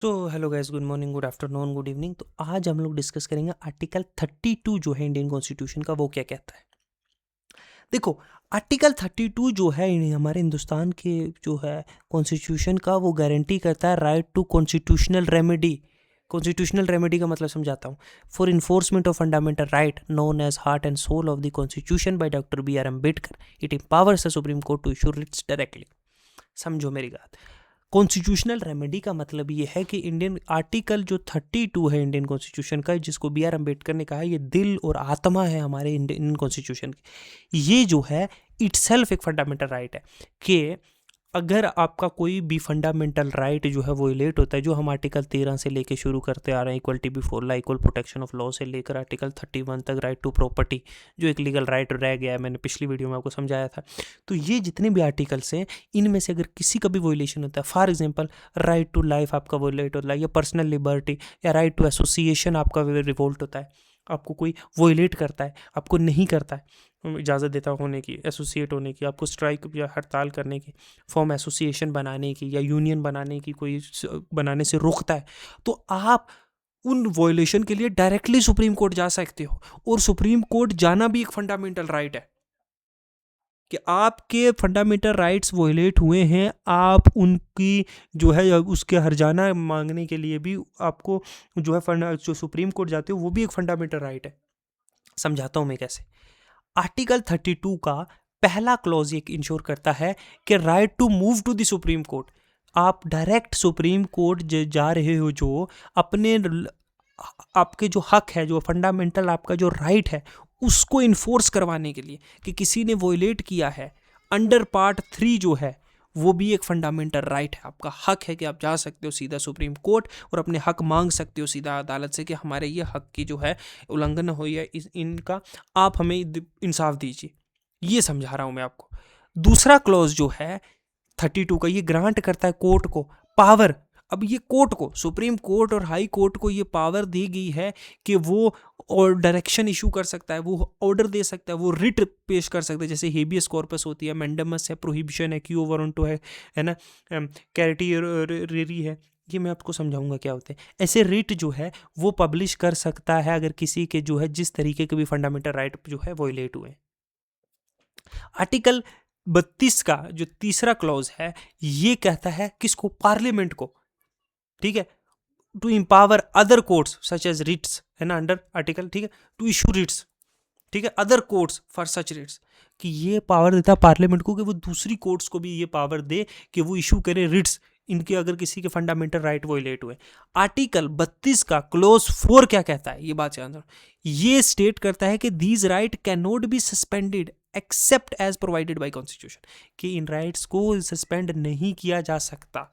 तो hello guys, good morning, good afternoon, good evening. तो आज हम लोग डिस्कस करेंगे आर्टिकल 32 जो है इंडियन कॉन्स्टिट्यूशन का, वो क्या कहता है। देखो, आर्टिकल 32 जो है हमारे हिंदुस्तान के जो है कॉन्स्टिट्यूशन का, वो गारंटी करता है right to constitutional remedy. Constitutional remedy का मतलब समझाता हूँ। For enforcement of fundamental right known as heart and soul of the constitution by doctor B R Ambedkar, it empowers the supreme court to issue writs directly. समझो मेरी बात। Constitutional remedy का मतलब ये है कि इंडियन आर्टिकल जो 32 है इंडियन कॉन्स्टिट्यूशन का, जिसको बी आर अम्बेडकर ने कहा ये दिल और आत्मा है हमारे इंडियन कॉन्स्टिट्यूशन की, ये जो है इटसेल्फ एक फंडामेंटल राइट है कि अगर आपका कोई भी फंडामेंटल राइट जो है वो इलेट होता है, जो हम आर्टिकल 13 से लेके शुरू करते आ रहे हैं, equality before law, equal protection of law से लेकर आर्टिकल 31 तक, राइट टू प्रॉपर्टी जो एक लीगल राइट रह गया है, मैंने पिछली वीडियो में आपको समझाया था। तो ये जितने भी आर्टिकल्स हैं, इनमें से अगर किसी का भी वोलेशन होता है, for example right to life आपका वोलेट होता है, या पर्सनल लिबर्टी या राइट टू एसोसिएशन आपका रिवोल्ट होता है, आपको कोई वोलेट करता है, आपको नहीं करता है इजाज़त देता होने की, एसोसिएट होने की, आपको स्ट्राइक या हड़ताल करने की, फॉर्म एसोसिएशन बनाने की या यूनियन बनाने की कोई बनाने से रोकता है, तो आप उन वॉयलेशन के लिए डायरेक्टली सुप्रीम कोर्ट जा सकते हो। और सुप्रीम कोर्ट जाना भी एक फंडामेंटल राइट है कि आपके फंडामेंटल राइट्स वॉयलेट हुए हैं, आप उनकी जो है उसके हर्जाना मांगने के लिए भी आपको जो है जो सुप्रीम कोर्ट जाते हो, वो भी एक फंडामेंटल राइट है। समझाता हूँ मैं कैसे। आर्टिकल 32 का पहला क्लॉज ये इंश्योर करता है कि right to move to the supreme court, आप डायरेक्ट सुप्रीम कोर्ट जा रहे हो, जो अपने आपके जो हक है, जो फंडामेंटल आपका जो राइट है, उसको इन्फोर्स करवाने के लिए कि किसी ने वोलेट किया है अंडर पार्ट 3 जो है, वो भी एक फंडामेंटल राइट है। आपका हक है कि आप जा सकते हो सीधा सुप्रीम कोर्ट और अपने हक मांग सकते हो सीधा अदालत से कि हमारे ये हक की जो है उल्लंघन हुई है, इनका आप हमें इंसाफ दीजिए। ये समझा रहा हूँ मैं आपको। दूसरा क्लॉज जो है 32 का, ये ग्रांट करता है कोर्ट को पावर। अब ये कोर्ट को, सुप्रीम कोर्ट और हाई कोर्ट को ये पावर दी गई है कि वो और डायरेक्शन इशू कर सकता है, वो ऑर्डर दे सकता है, वो रिट पेश कर सकता है, जैसे हेबियस कॉर्पस होती है, मैंडेमस है, प्रोहिबिशन है, क्यू वारंटो है ना, कैरिटी है। ये मैं आपको समझाऊंगा क्या होते हैं। ऐसे रिट जो है वो पब्लिश कर सकता है अगर किसी के जो है जिस तरीके के भी फंडामेंटल राइट जो है वो इलेट हुए। आर्टिकल 32 का जो तीसरा क्लॉज है, ये कहता है किसको, पार्लियामेंट को, ठीक है, to empower other courts such as writs, है ना, अंडर आर्टिकल, ठीक है, टू इशू रिट्स, ठीक है, other courts for such writs, कि ये पावर देता है पार्लियामेंट को कि वो दूसरी कोर्ट्स को भी ये पावर दे कि वो इशू करे रिट्स, इनके अगर किसी के फंडामेंटल राइट वोलेट हुए। आर्टिकल 32 का क्लोज 4 क्या कहता है, ये बात याद रखो। ये स्टेट करता है कि these right can not be suspended except as provided by constitution, कि इन राइट्स को सस्पेंड नहीं किया जा सकता,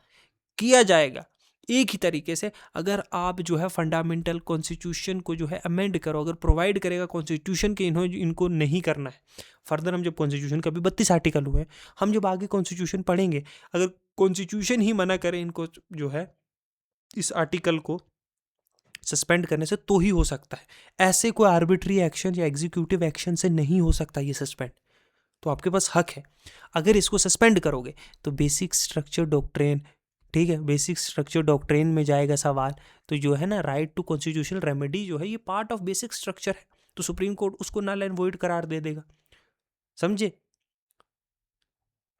किया जाएगा एक ही तरीके से अगर आप जो है फंडामेंटल कॉन्स्टिट्यूशन को जो है अमेंड करो, अगर प्रोवाइड करेगा कॉन्स्टिट्यूशन के इनको नहीं करना है। फर्दर हम जब कॉन्स्टिट्यूशन का भी 32 आर्टिकल हुए, हम जब आगे कॉन्स्टिट्यूशन पढ़ेंगे, अगर कॉन्स्टिट्यूशन ही मना करे इनको जो है इस आर्टिकल को सस्पेंड करने से, तो ही हो सकता है। ऐसे कोई आर्बिट्री एक्शन या एग्जीक्यूटिव एक्शन से नहीं हो सकता ये सस्पेंड। तो आपके पास हक है, अगर इसको सस्पेंड करोगे तो बेसिक स्ट्रक्चर डॉक्ट्रिन, ठीक है, बेसिक स्ट्रक्चर डॉक्ट्रिन में जाएगा सवाल। तो जो है ना, राइट टू कॉन्स्टिट्यूशनल रेमेडी जो है ये पार्ट ऑफ बेसिक स्ट्रक्चर है, तो सुप्रीम कोर्ट उसको नल एंड वॉइड करार दे देगा। समझे।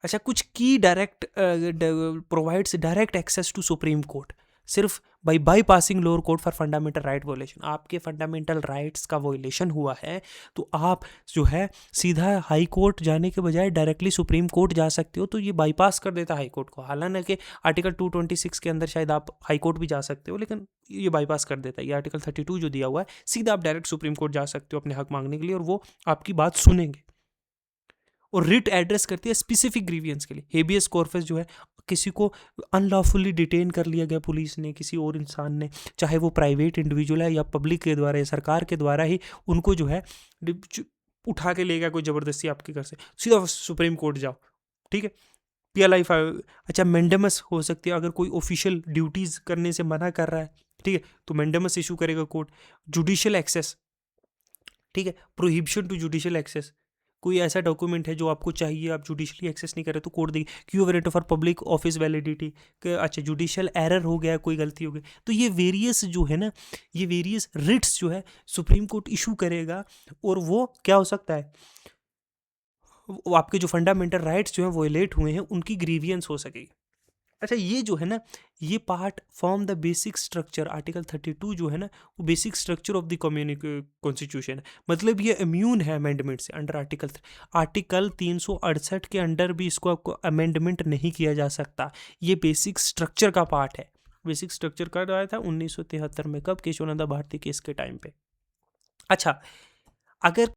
अच्छा, कुछ की direct provides direct access to Supreme Court सिर्फ by bypassing lower court for fundamental right violation. आपके फंडामेंटल राइट्स का वोलेशन हुआ है तो आप जो है सीधा हाई कोर्ट जाने के बजाय डायरेक्टली सुप्रीम कोर्ट जा सकते हो, तो ये बाईपास कर देता हाई कोर्ट को। हालांकि आर्टिकल 226 के अंदर शायद आप हाई कोर्ट भी जा सकते हो, लेकिन ये बाईपास कर देता है। ये आर्टिकल 32 जो दिया हुआ है, सीधा आप डायरेक्ट सुप्रीम कोर्ट जा सकते हो अपने हक मांगने के लिए, और वो आपकी बात सुनेंगे। और रिट एड्रेस करती है स्पेसिफिक ग्रीवियंस के लिए। हेबियस कॉर्पस जो है, किसी को अनलॉफुली डिटेन कर लिया गया पुलिस ने, किसी और इंसान ने, चाहे वो प्राइवेट इंडिविजुअल है या पब्लिक के द्वारा या सरकार के द्वारा ही उनको जो है उठा के ले गया कोई ज़बरदस्ती आपके घर से, सीधा सुप्रीम कोर्ट जाओ, ठीक है। पीएलआई फाइव, अच्छा मेंडेमस हो सकती है, अगर कोई ऑफिशियल ड्यूटीज़ करने से मना कर रहा है, ठीक है, तो मेंडेमस इशू करेगा कोर्ट। जुडिशियल एक्सेस, ठीक है, प्रोहिबिशन टू जुडिशियल एक्सेस, कोई ऐसा डॉक्यूमेंट है जो आपको चाहिए, आप जुडिशली एक्सेस नहीं कर रहे तो कोर्ट देगी। Q वेरेंट for public office validity, अच्छा जुडिशियल एरर हो गया, कोई गलती हो गई, तो ये वेरियस जो है ना, ये वेरियस रिट्स जो है सुप्रीम कोर्ट इशू करेगा, और वो क्या हो सकता है, वो आपके जो फंडामेंटल राइट्स जो हैं वोलेट हुए हैं उनकी ग्रीवियंस हो सकेगी। अच्छा, ये जो है ना, ये part form the basic structure, article 32 जो है ना, वो basic structure of the constitution है। मतलब ये इम्यून है अमेंडमेंट से अंडर आर्टिकल 368 के अंडर भी इसको आपको अमेंडमेंट नहीं किया जा सकता। ये बेसिक स्ट्रक्चर का पार्ट है। बेसिक स्ट्रक्चर कब आया था? 1973 में। कब? केशवानंद भारती केस के टाइम पे। अच्छा, अगर